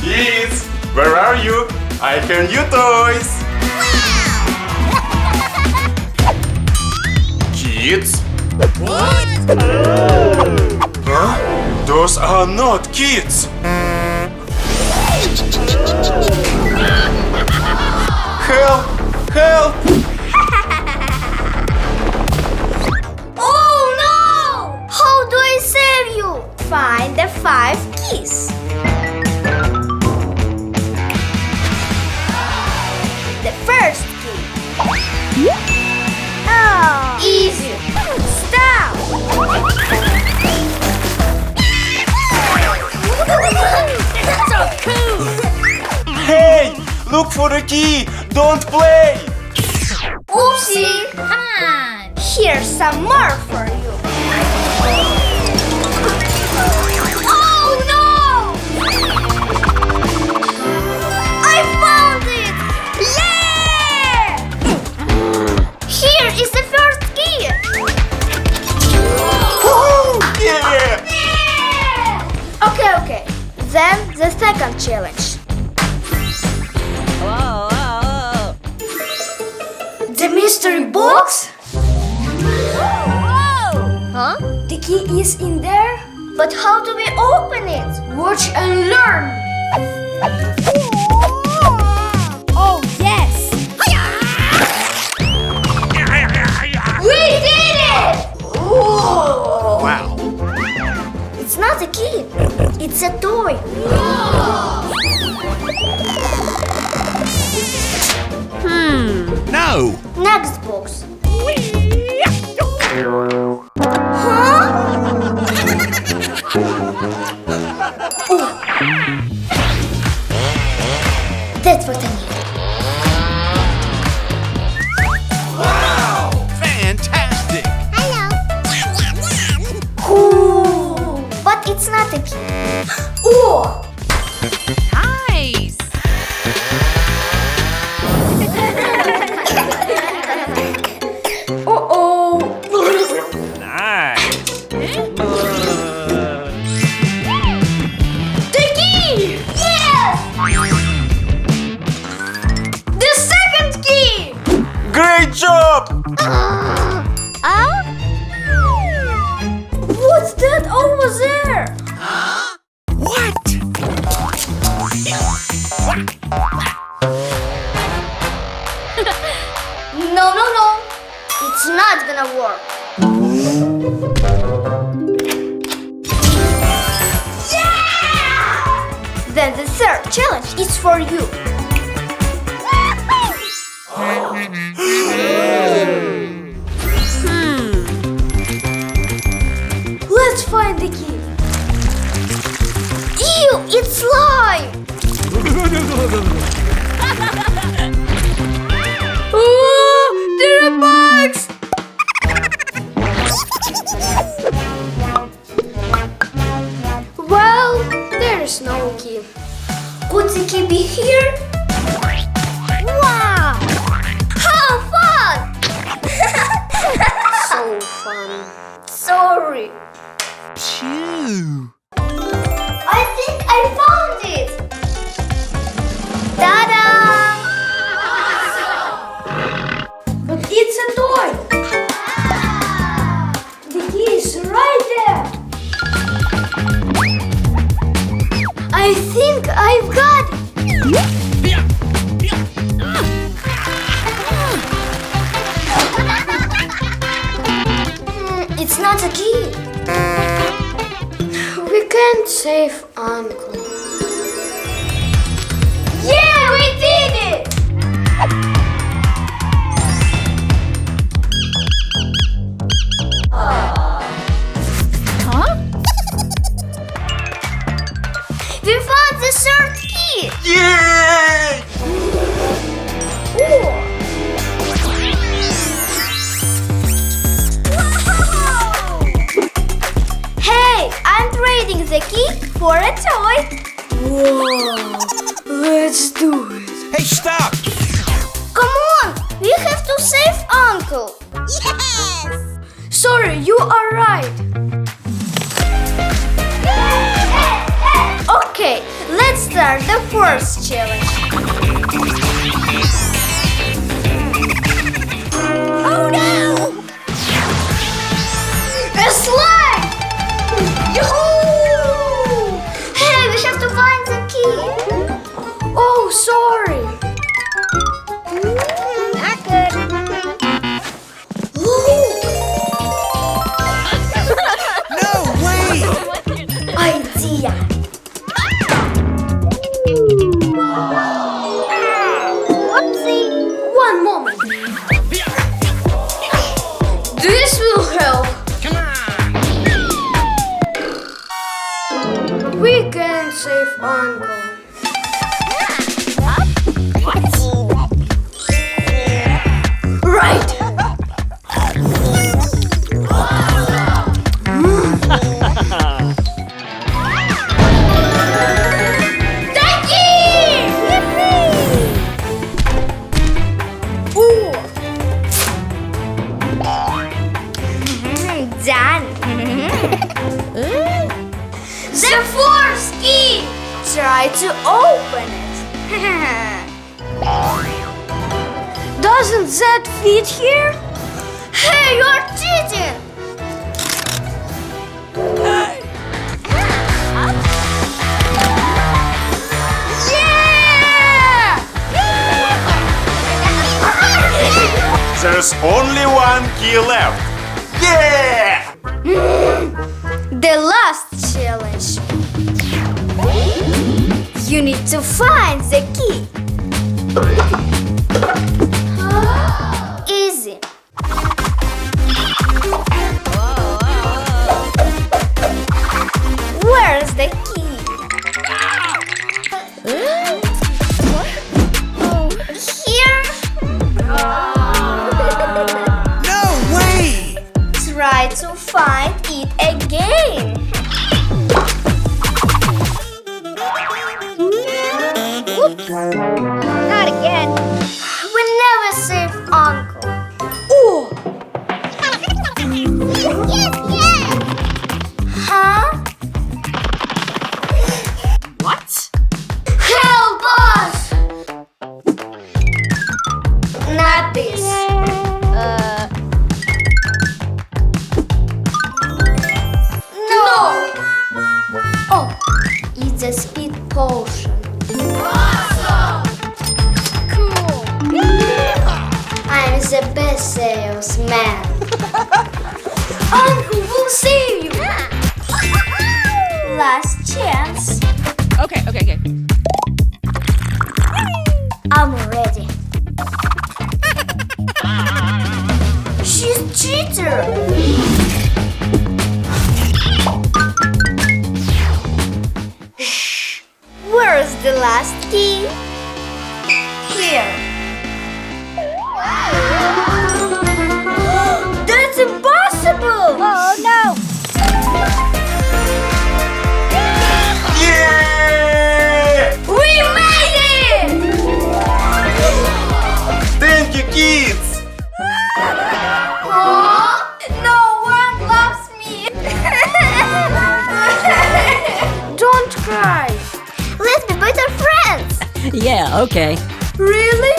Kids, where are you? I have new toys. Kids? What? Huh? Those are not kids. Help! Help! Oh no! How do I save you? Find the 5 keys. The first key. Oh, easy. Stop. That's so cool. Hey! Look for the key! Don't play! Oopsie. Come on. Here's some more for you. Oh no! I found it! Yeah! Here is the first key. Woohoo! Yeah! Yeah! Okay. Then the second challenge. The mystery box? Huh? The key is in there? But how do we open it? Watch and learn. Oh, yes. We did it! Whoa. Wow! It's not a key. It's a toy. No! Next box. Huh? Oh. That's what I need. Wow! Fantastic! Ooh, but it's not a key. Oh! Nice! Uh-oh. Nice! The key! Yes! The second key! Great job! What's that over there? What? No. It's not gonna work. Yeah! Then the third challenge is for you. Let's find the key. Ew, it's slime! Oh, there are bugs! Well, there is no key. Could the key be here? Wow! How fun! So fun. Sorry. Phew! I think I found it! Ta-da! But it's a toy! The key is right there! I think I've got it! It's not a key. We can't save Uncle. Yeah, we did it! Huh? We found the third key! Yay! Ooh. Hey, I'm trading the key for a toy. Whoa, let's do it. Hey, stop! Come on, we have to save Uncle. Yes! Sorry, you are right. Okay, let's Let's start the first challenge. Oh no! A slime! Yoo-hoo! Hey, we have to find the key. Oh, sorry. Not good. No way! Idea. Whoopsie. One moment. This will help. Come on! We can save Uncle. Right. Thank you! Ooh. Done. The fourth key. Try to open it. Doesn't that fit here? Hey, you're cheating! Yeah! There's only one key left. Yeah! The last challenge. You need to find the key. Easy. Where's the key? Here? No way! Try to find it again. Oops. Not again. We never save Uncle. Ooh. Yes. Huh? What? Help us! Not this. No! Oh, it's a speed potion. Awesome! Cool. I'm the best salesman. Uncle will save you. Last chance. Okay. I'm ready. She's cheater. Where's the last key? Here. That's impossible! Oh no! Yeah! We made it! Thank you, kids! Huh? No one loves me! Don't cry. Let's be better friends. Yeah, okay. Really?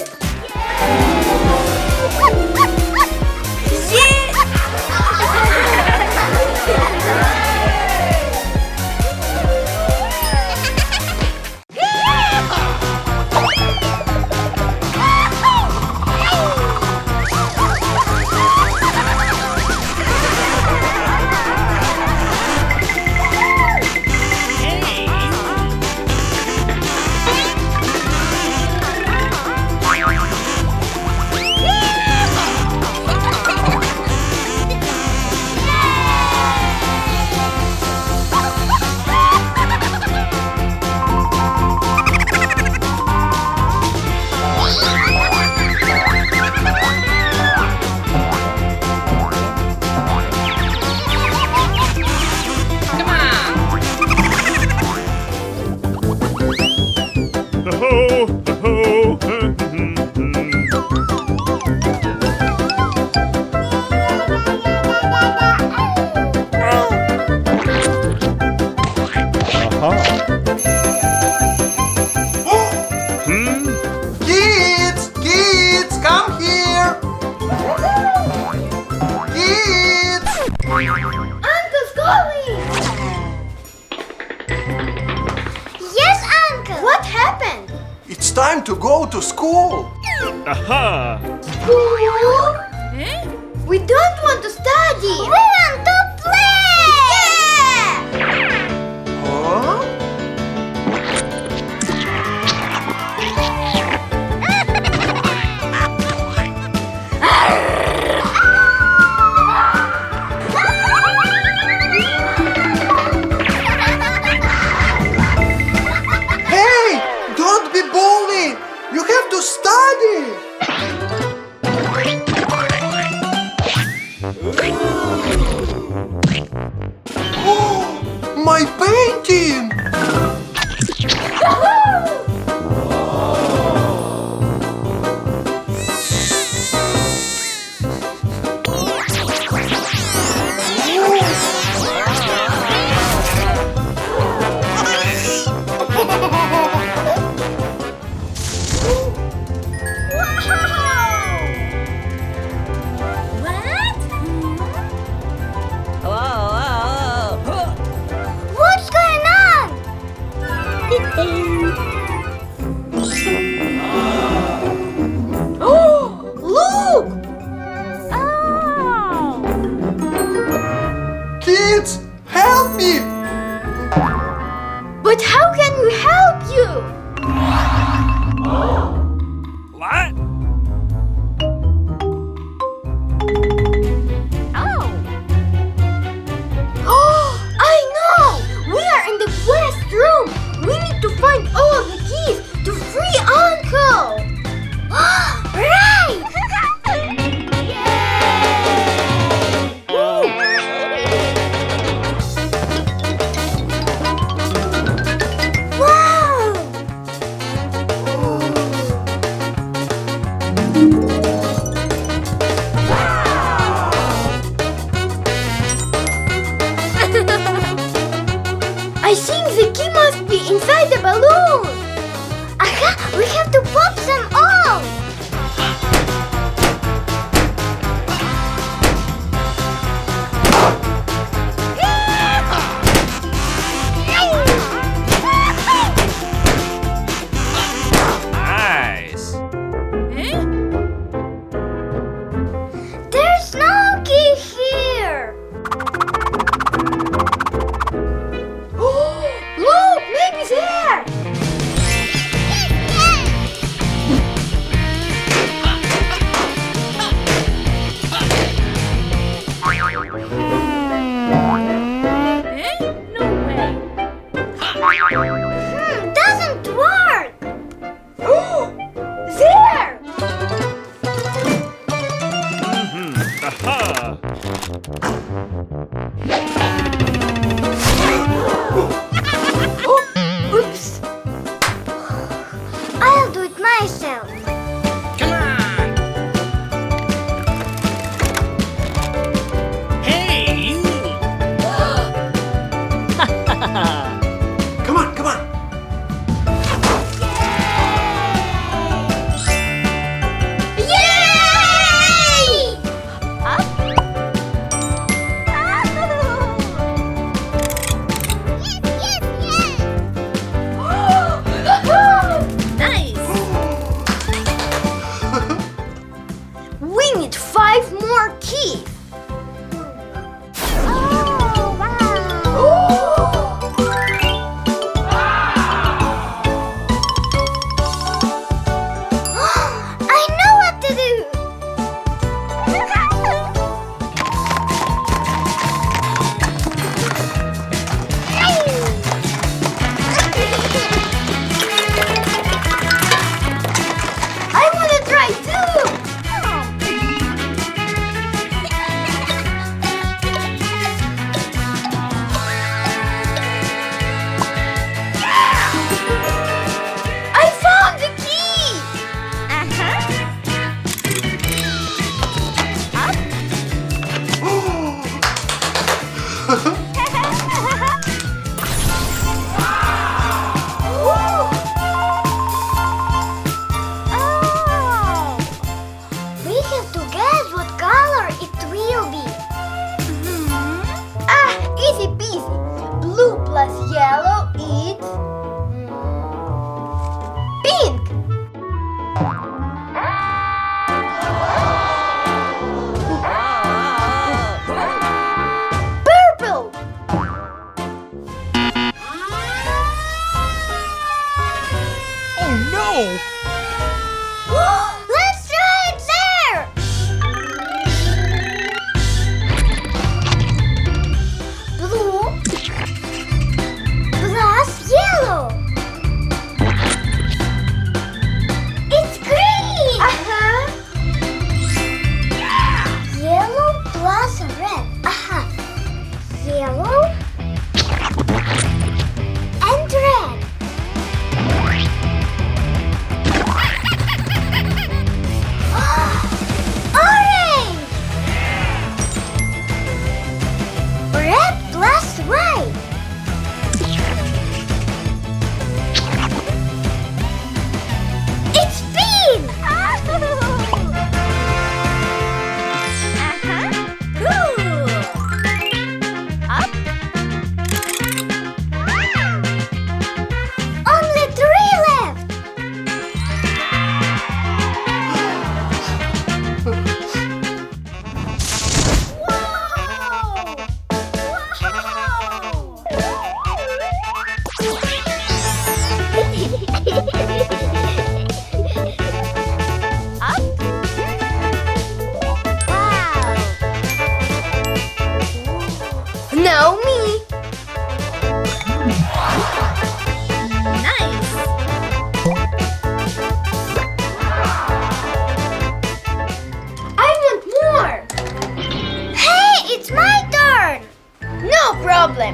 time to go to school. Aha! School? Eh? We don't want to study. We want to play. Huh? Hey! Don't be bully! You have to study! My painting! What's going on? Oh, look! Kids, help me! But how can we help you? What? Oh, I know! We are in the west room. We need to find all the No! Let's try it there! Blue plus yellow. It's green! Uh-huh. Yellow plus red. Uh-huh. Yellow and red. Orange! Red plus white. It's pink! Only three left. Now me. Nice. I want more. Hey, it's my turn. No problem.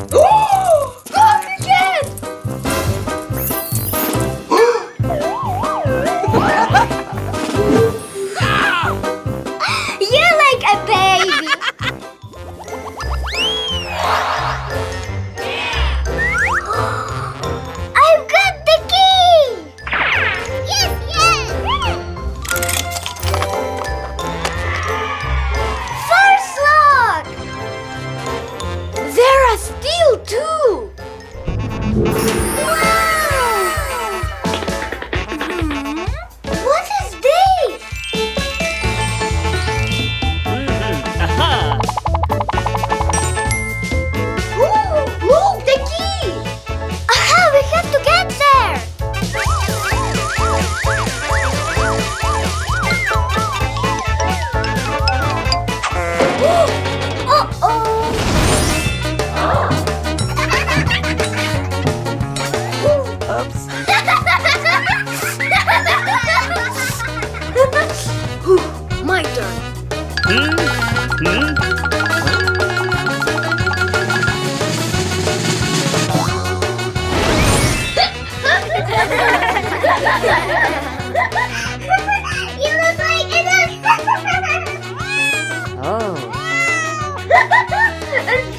Go cricket! You're like a baby. I've got the key. Yes, yes. First lock. There are still two. Wow. What is this? Ooh, look, the key! Aha, we have to get there! Oops. My turn. You look like it. Oh.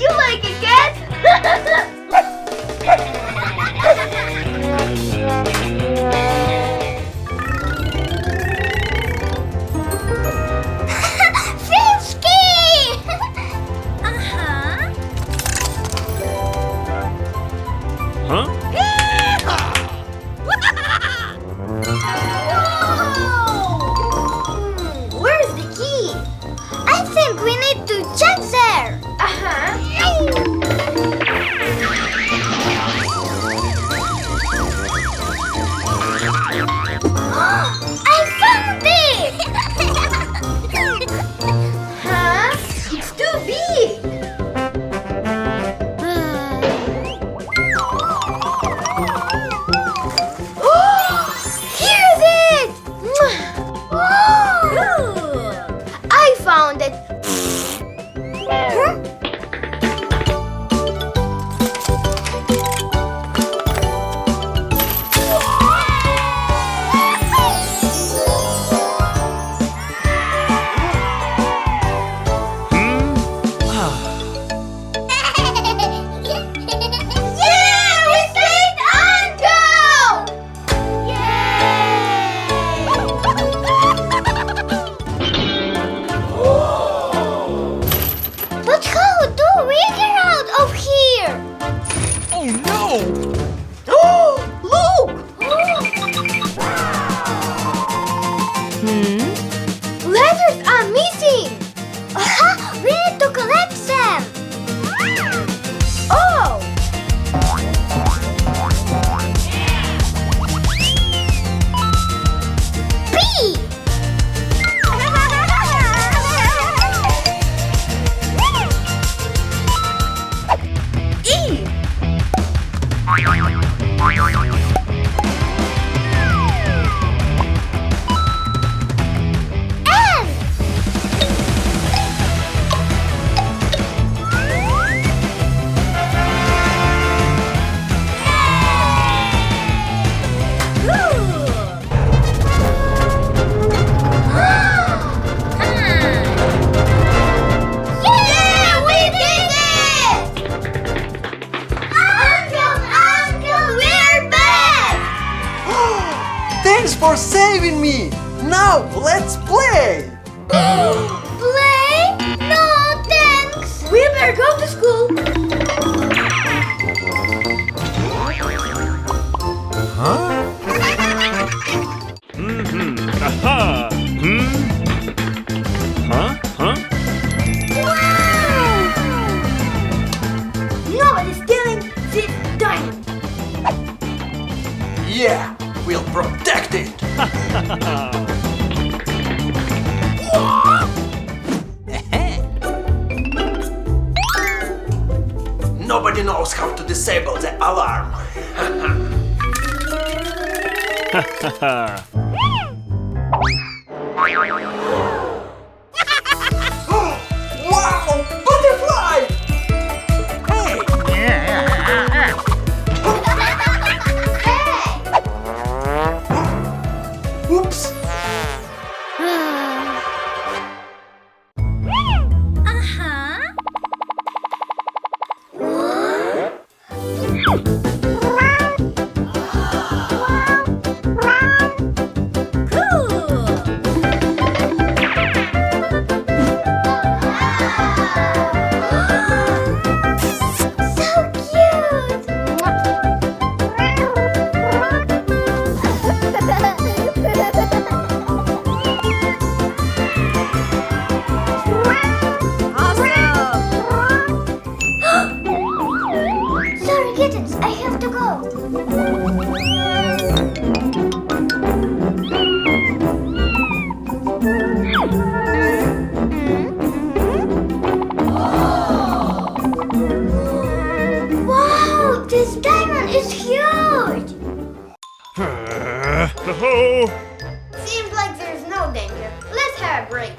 You like a cat? Fish key! Uh-huh. Huh? Where's the key? I think we need to check there. I found it! Huh? It's too big. Here's it! I found it. Huh? Yeah, we saved Uncle! Yay! for saving me. Now let's play. Play? No, thanks. We better go to school. Aha! Huh? Huh? Wow! Nobody's stealing this diamond. Yeah, we'll protect it. Nobody knows how to disable the alarm. Wow, butterfly! Oops! Uh-huh. Sorry, kittens, I have to go. Wow, this diamond is huge! Oh! Seems like there's no danger. Let's have a break.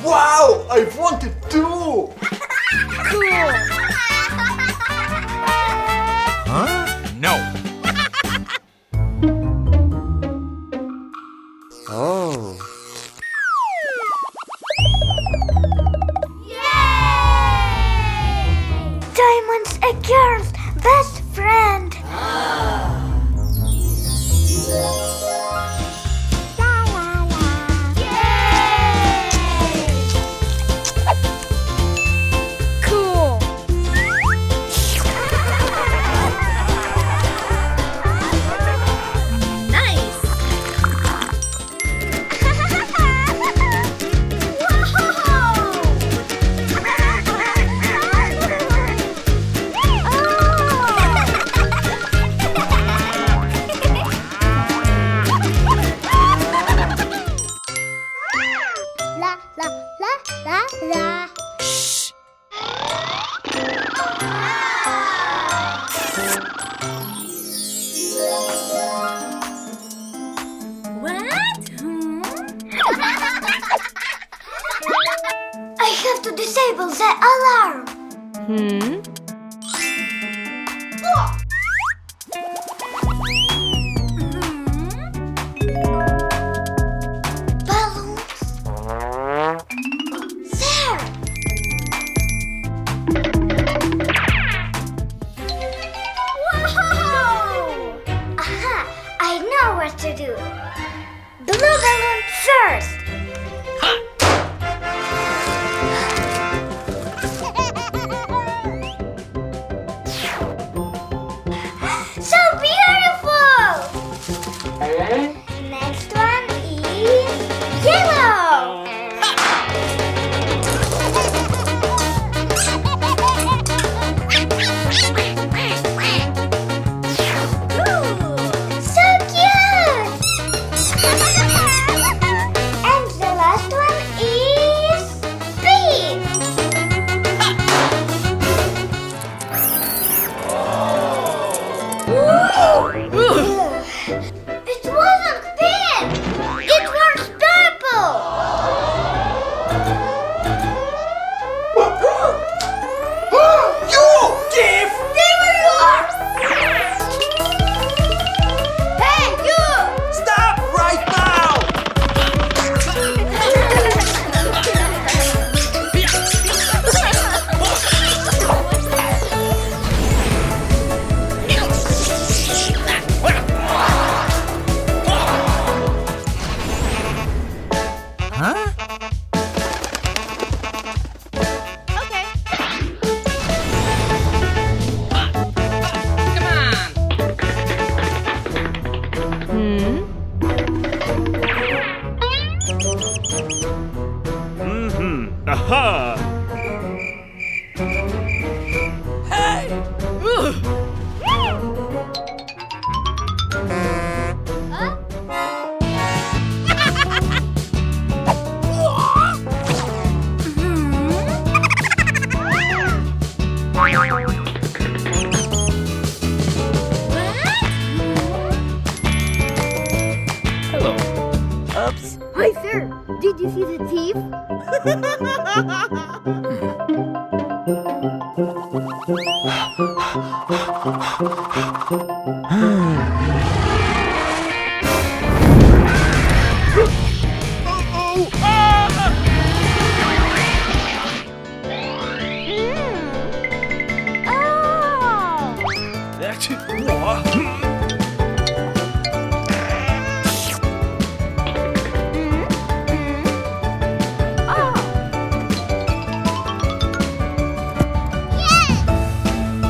Wow, I wanted to! No. Oh. Diamond's a girl's best friend. Cool. Nice. La la la la la. What? I have to disable the alarm. Balloons. There. Whoa! Aha! I know what to do. Blue balloon first. So beautiful! Next one is yellow. Ooh, so cute! And the last one is pink. It wasn't pink! It was purple! You thief! They were yours! Hey, you! Stop right now! Did you see the thief?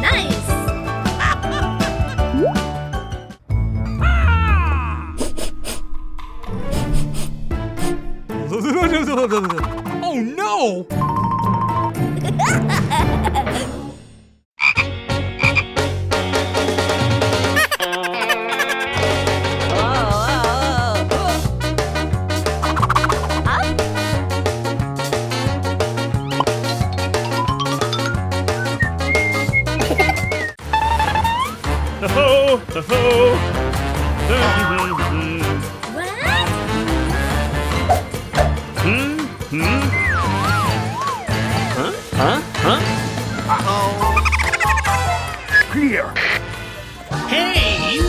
Nice. Oh no! Ho ho ho! Clear. Hey, you!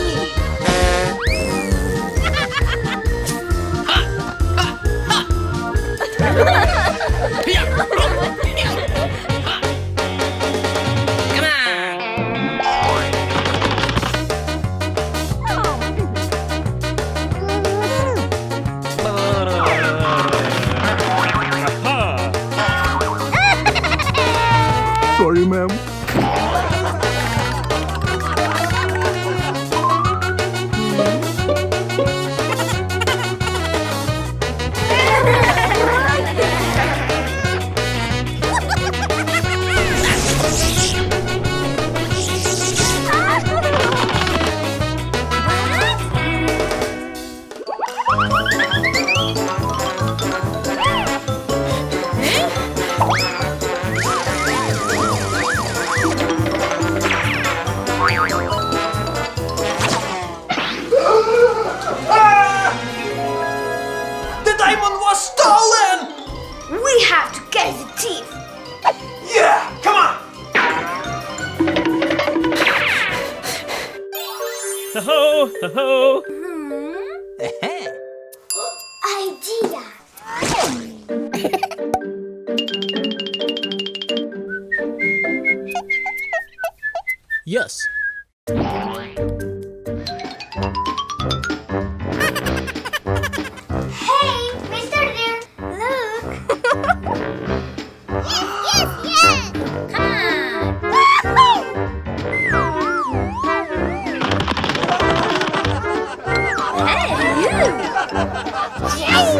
Come on! Sorry, ma'am. The diamond was stolen! We have to catch the thief. Yeah, come on! Ho ho ho! Idea. Yes. Hey, Mr. Deer, look. yes. Come on. Hey, you. Yes.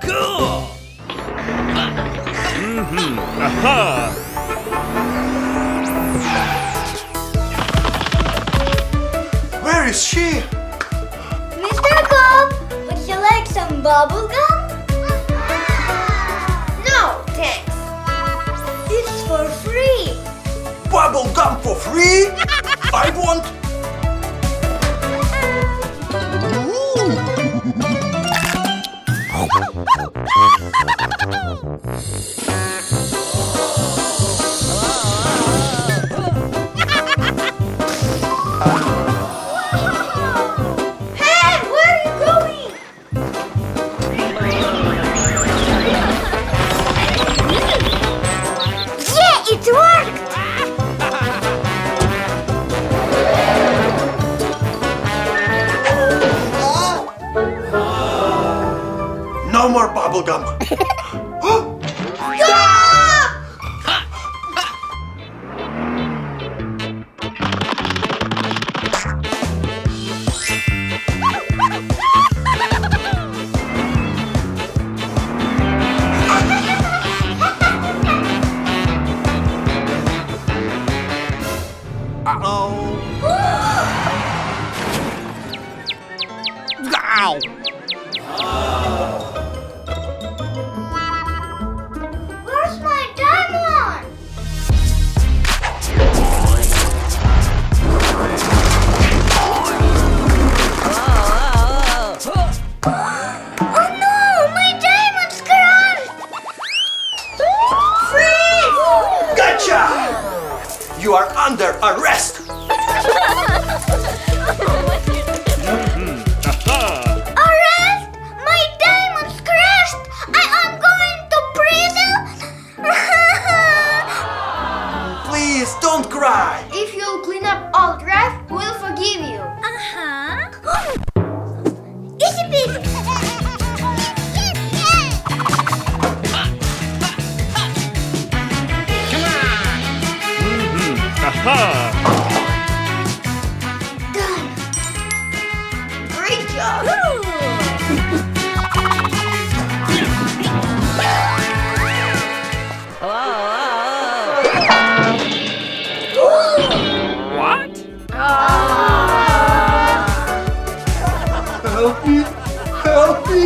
Cool! Aha! Where is she? Mr. Cobb, would you like some bubble gum? No, thanks. It's for free. Bubble gum for free? I want... Hey, where are you going? Yeah, it worked. No more bubble gum. Where's my diamond? Oh no, my diamond's crushed! Freeze! Gotcha! You are under arrest! Aha! Arrest! My diamond's crashed! I am going to prison! Please don't cry! If you'll clean up all trash, we'll forgive you. Uh-huh. Easy peasy. Aha! Done. Great job. What? Help me! Help me!